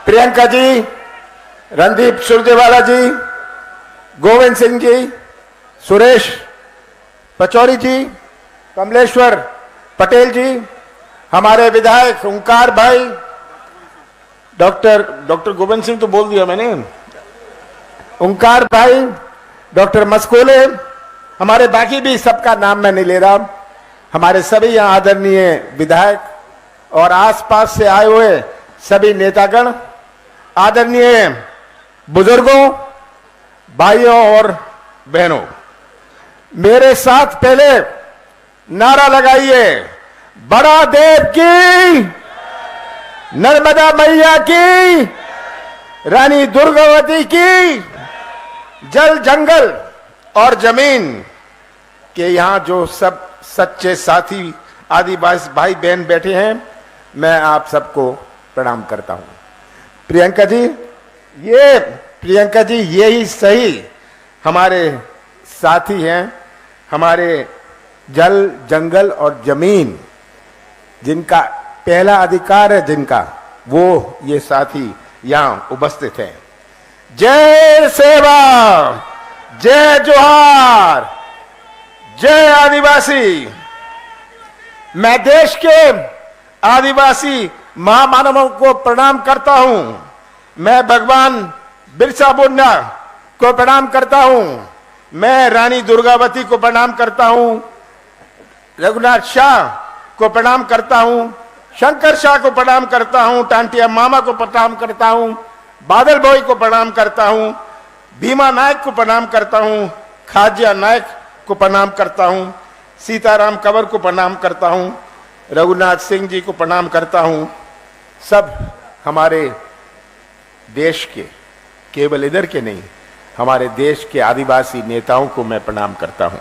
प्रियंका जी, रणदीप सुरजेवाला जी, गोविंद सिंह जी, सुरेश पचौरी जी, कमलेश्वर पटेल जी, हमारे विधायक ओंकार भाई, डॉक्टर गोविंद सिंह तो बोल दिया मैंने, ओंकार भाई, डॉक्टर मस्कोले, हमारे बाकी भी सबका नाम मैं नहीं ले रहा, हमारे सभी यहाँ आदरणीय विधायक और आसपास से आए हुए सभी नेतागण, आदरणीय बुजुर्गों, भाइयों और बहनों, मेरे साथ पहले नारा लगाइए, बड़ा देव की, नर्मदा मैया की, रानी दुर्गावती की, जल जंगल और जमीन के यहाँ जो सब सच्चे साथी आदिवासी भाई बहन बैठे हैं, मैं आप सबको प्रणाम करता हूं। प्रियंका जी यही सही हमारे साथी हैं, हमारे जल जंगल और जमीन जिनका पहला अधिकार है, जिनका वो ये साथी यहां उपस्थित हैं। जय सेवा, जय जोहार, जय आदिवासी। मैं देश के आदिवासी महामानवों को प्रणाम करता हूं। मैं भगवान बिरसा मुंडा को प्रणाम करता हूं। मैं रानी दुर्गावती को प्रणाम करता हूं, रघुनाथ शाह को प्रणाम करता हूं, शंकर शाह को प्रणाम करता हूं, टांटिया मामा को प्रणाम करता हूं, बादल भाई को प्रणाम करता हूं, भीमा नायक को प्रणाम करता हूं, खाजिया नायक को प्रणाम करता हूं, सीताराम कंवर को प्रणाम करता हूं, रघुनाथ सिंह जी को प्रणाम करता हूं। सब हमारे देश के, केवल इधर के नहीं, हमारे देश के आदिवासी नेताओं को मैं प्रणाम करता हूं।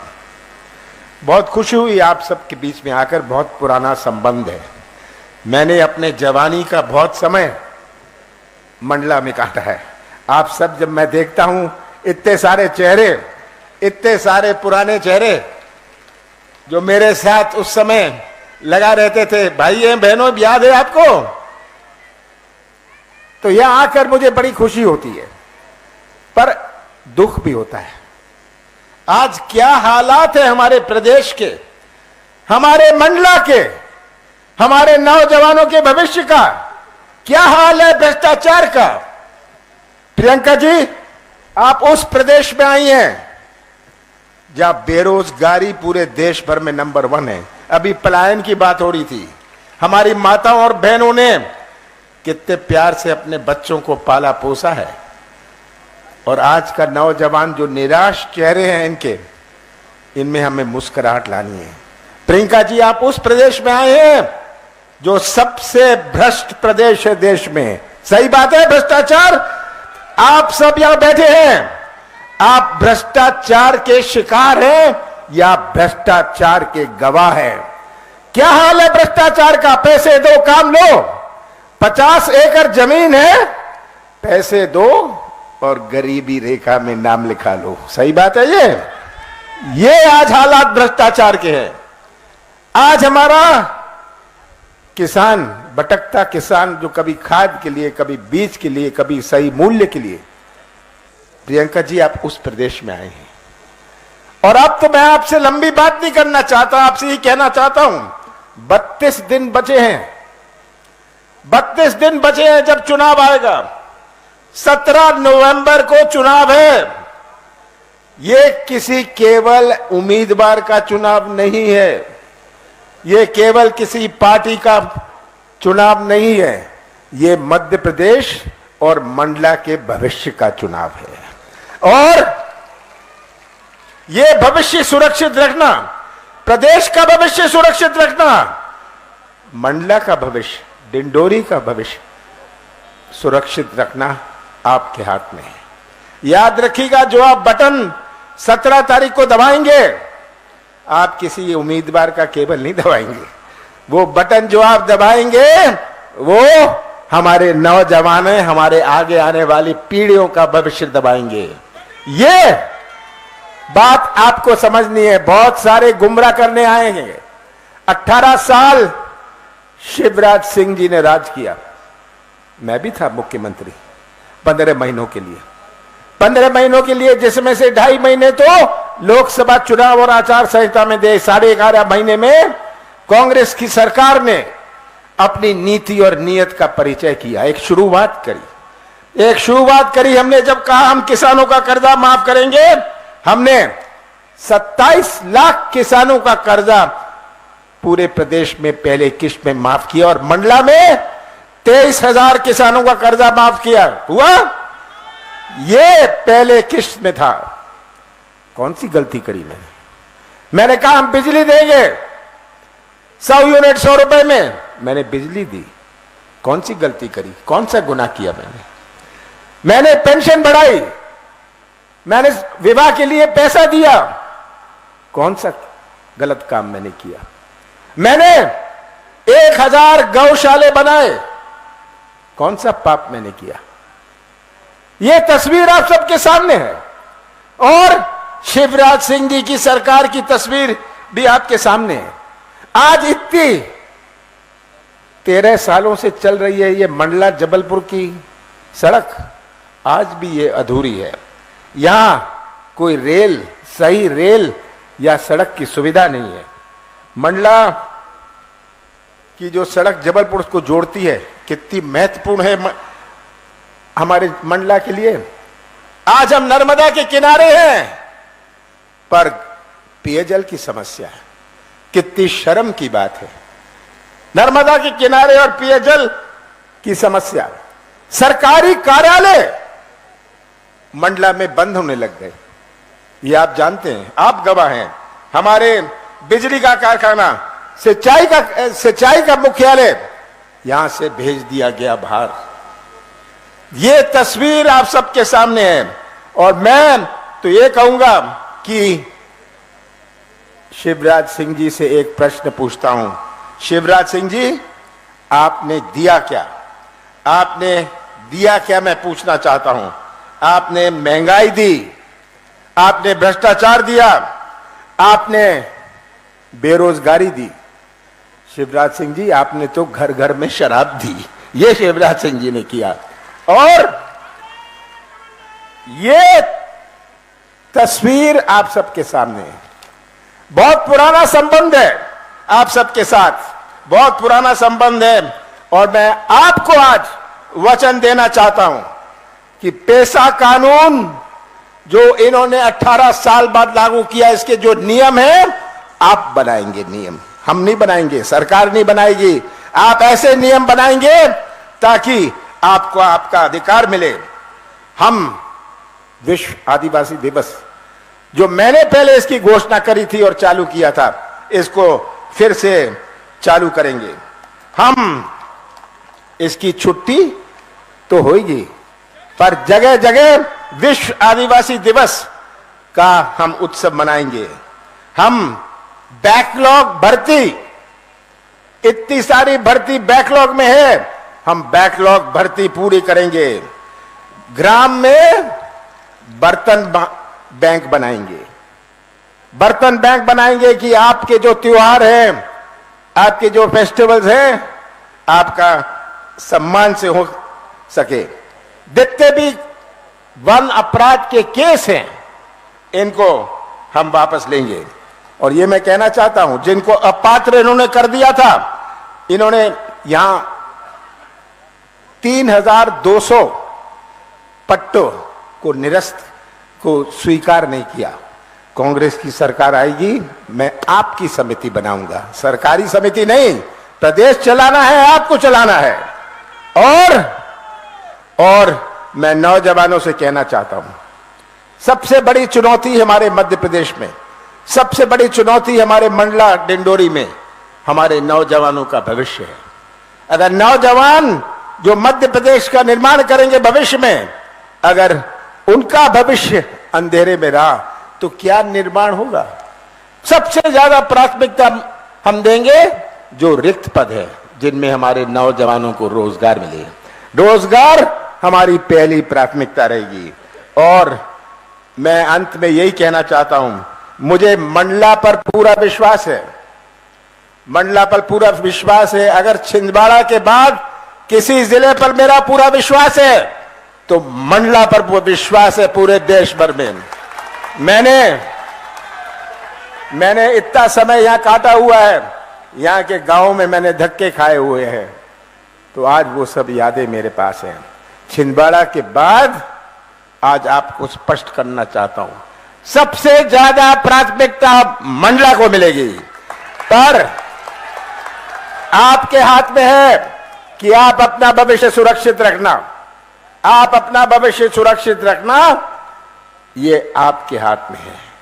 बहुत खुशी हुई आप सबके बीच में आकर, बहुत पुराना संबंध है। मैंने अपने जवानी का बहुत समय मंडला में काटा है। आप सब, जब मैं देखता हूं इतने सारे चेहरे, इतने सारे पुराने चेहरे जो मेरे साथ उस समय लगा रहते थे, भाई बहनों, याद है आपको? तो यहां आकर मुझे बड़ी खुशी होती है, पर दुख भी होता है। आज क्या हालात है हमारे प्रदेश के, हमारे मंडला के, हमारे नौजवानों के भविष्य का क्या हाल है भ्रष्टाचार का। प्रियंका जी, आप उस प्रदेश में आई हैं जहां बेरोजगारी पूरे देश भर में नंबर 1 है। अभी पलायन की बात हो रही थी। हमारी माताओं और बहनों ने कितने प्यार से अपने बच्चों को पाला पोसा है, और आज का नौजवान जो निराश चेहरे हैं इनके, इनमें हमें मुस्कुराहट लानी है। प्रियंका जी, आप उस प्रदेश में आए हैं जो सबसे भ्रष्ट प्रदेश है देश में। सही बात है, भ्रष्टाचार। आप सब यहां बैठे हैं, आप भ्रष्टाचार के शिकार हैं या भ्रष्टाचार के गवाह हैं? क्या हाल है भ्रष्टाचार का? पैसे दो, काम लो। 50 एकड़ जमीन है, पैसे दो और गरीबी रेखा में नाम लिखा लो। सही बात है ये आज हालात भ्रष्टाचार के हैं। आज हमारा किसान, भटकता किसान, जो कभी खाद के लिए, कभी बीज के लिए, कभी सही मूल्य के लिए। प्रियंका जी, आप उस प्रदेश में आए हैं, और अब तो मैं आपसे लंबी बात नहीं करना चाहता, आपसे ही कहना चाहता हूं, 32 दिन बचे हैं। 32 दिन बचे हैं जब चुनाव आएगा। 17 नवंबर को चुनाव है। ये किसी केवल उम्मीदवार का चुनाव नहीं है, ये केवल किसी पार्टी का चुनाव नहीं है, ये मध्य प्रदेश और मंडला के भविष्य का चुनाव है। और ये भविष्य सुरक्षित रखना, प्रदेश का भविष्य सुरक्षित रखना, मंडला का भविष्य, डिंडोरी का भविष्य सुरक्षित रखना आपके हाथ में है। याद रखिएगा, जो आप बटन 17 तारीख को दबाएंगे, आप किसी उम्मीदवार का केवल नहीं दबाएंगे। वो बटन जो आप दबाएंगे वो हमारे नौजवान, हमारे आगे आने वाली पीढ़ियों का भविष्य दबाएंगे। ये बात आपको समझनी है। बहुत सारे गुमराह करने आए हैं। 18 साल शिवराज सिंह जी ने राज किया, मैं भी था मुख्यमंत्री 15 महीनों के लिए, 15 महीनों के लिए, जिसमें से 2.5 महीने तो लोकसभा चुनाव और आचार संहिता में दे। 11.5 महीने में कांग्रेस की सरकार ने अपनी नीति और नीयत का परिचय किया, एक शुरुआत करी। हमने जब कहा हम किसानों का कर्जा माफ करेंगे, हमने 27 लाख किसानों का कर्जा पूरे प्रदेश में पहले किश्त में माफ किया और मंडला में 23,000 किसानों का कर्जा माफ किया। हुआ ये पहले किश्त में था। कौन सी गलती करी मैंने कहा हम बिजली देंगे 100 यूनिट 100 रुपए में, मैंने बिजली दी। कौन सी गलती करी, कौन सा गुनाह किया मैंने पेंशन बढ़ाई, मैंने विवाह के लिए पैसा दिया, कौन सा गलत काम मैंने किया। मैंने 1000 गौशाले बनाए, कौन सा पाप मैंने किया। यह तस्वीर आप सबके सामने है और शिवराज सिंह जी की सरकार की तस्वीर भी आपके सामने है। आज इतनी 13 सालों से चल रही है ये मंडला जबलपुर की सड़क, आज भी ये अधूरी है। यहां कोई सही रेल या सड़क की सुविधा नहीं है। मंडला की जो सड़क जबलपुर को जोड़ती है कितनी महत्वपूर्ण है हमारे मंडला के लिए। आज हम नर्मदा के किनारे हैं पर पेयजल की समस्या है, कितनी शर्म की बात है। नर्मदा के किनारे और पेयजल की समस्या, सरकारी कार्यालय मंडला में बंद होने लग गए, ये आप जानते हैं, आप गवाह हैं। हमारे बिजली का कारखाना, सिंचाई का मुख्यालय यहां से भेज दिया गया बाहर। ये तस्वीर आप सबके सामने है और मैं तो ये कहूंगा कि शिवराज सिंह जी से एक प्रश्न पूछता हूं। शिवराज सिंह जी, आपने दिया क्या? मैं पूछना चाहता हूं। आपने महंगाई दी, आपने भ्रष्टाचार दिया, आपने बेरोजगारी दी। शिवराज सिंह जी, आपने तो घर घर में शराब दी, ये शिवराज सिंह जी ने किया। और ये तस्वीर आप सबके सामने है। बहुत पुराना संबंध है आप सबके साथ, बहुत पुराना संबंध है और मैं आपको आज वचन देना चाहता हूं कि पेशा कानून जो इन्होंने 18 साल बाद लागू किया, इसके जो नियम है आप बनाएंगे। नियम हम नहीं बनाएंगे, सरकार नहीं बनाएगी। आप ऐसे नियम बनाएंगे ताकि आपको आपका अधिकार मिले। हम विश्व आदिवासी दिवस जो मैंने पहले इसकी घोषणा करी थी और चालू किया था, इसको फिर से चालू करेंगे। हम इसकी छुट्टी तो होगी पर जगह जगह विश्व आदिवासी दिवस का हम उत्सव मनाएंगे। हम बैकलॉग भर्ती, इतनी सारी भर्ती बैकलॉग में है, हम बैकलॉग भर्ती पूरी करेंगे। ग्राम में बर्तन बैंक बनाएंगे कि आपके जो त्योहार हैं, आपके जो फेस्टिवल्स हैं, आपका सम्मान से हो सके। जितने भी वन अपराध के केस हैं, इनको हम वापस लेंगे। और ये मैं कहना चाहता हूं, जिनको अपात्र इन्होंने कर दिया था, इन्होंने यहां 3200 पट्टों को निरस्त को स्वीकार नहीं किया। कांग्रेस की सरकार आएगी, मैं आपकी समिति बनाऊंगा, सरकारी समिति नहीं। प्रदेश चलाना है, आपको चलाना है। और मैं नौजवानों से कहना चाहता हूं, सबसे बड़ी चुनौती हमारे मध्य प्रदेश में, सबसे बड़ी चुनौती हमारे मंडला डिंडोरी में हमारे नौजवानों का भविष्य है। अगर नौजवान जो मध्य प्रदेश का निर्माण करेंगे भविष्य में, अगर उनका भविष्य अंधेरे में रहा तो क्या निर्माण होगा। सबसे ज्यादा प्राथमिकता हम देंगे जो रिक्त पद है, जिनमें हमारे नौजवानों को रोजगार मिले। रोजगार हमारी पहली प्राथमिकता रहेगी। और मैं अंत में यही कहना चाहता हूं, मुझे मंडला पर पूरा विश्वास है, मंडला पर पूरा विश्वास है। अगर छिंदवाड़ा के बाद किसी जिले पर मेरा पूरा विश्वास है तो मंडला पर विश्वास है पूरे देश भर में। मैंने इतना समय यहां काटा हुआ है, यहां के गांव में मैंने धक्के खाए हुए हैं, तो आज वो सब यादें मेरे पास हैं। छिंदवाड़ा के बाद आज आपको स्पष्ट करना चाहता हूं, सबसे ज्यादा प्राथमिकता मंडला को मिलेगी, पर आपके हाथ में है कि आप अपना भविष्य सुरक्षित रखना। आप अपना भविष्य सुरक्षित रखना, ये आपके हाथ में है।